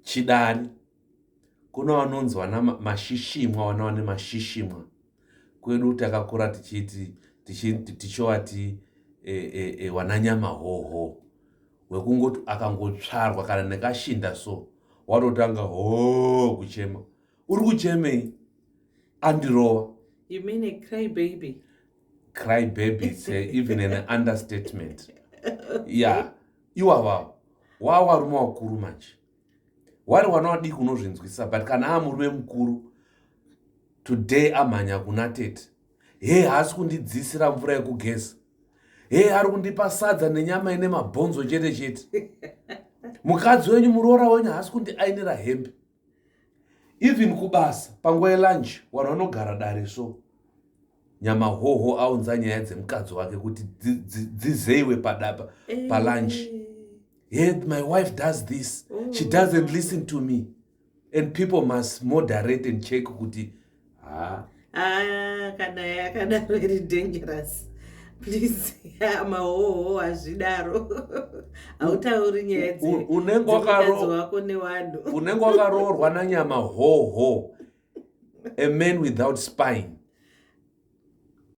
Chidari. Kuna vanonzi vana mashishimwa, vana mashishimwa. Kwedu takakura tichivati wana Nyamahoho. Wekungoti akangotsvarwa kana nekashinda so watotanga kuchema. Uri kuchemei? Andirova. You mean a cry baby? Cry baby, it's even an understatement. Yeah, iwavavo varume vakuru manje. Wari wana vadiki unozvinzwisa, but kana amurume mukuru today amhanya kuna tete. Haasi kundidzisira mvura yekugeza. Ari kundipa sadza nenyama ine mabhonzo chete chete. Mukadzi wenyu muroora wenyu haasi kundiainira hembe. Even kubasa panguva yelunch vanhu vanogara dare so. Nyamahoho aunza nyaya dzemukadzi wake kuti dzizeiwe padapa palunch. My wife does this. She doesn't listen to me. And people must moderate and check kuti kana very dangerous. Please, Nyamahoho azvidaro. Hautauri nyaya dzemukadzi wako nevanhu. Unenge wakaroorwa naNyamahoho, a man without spine.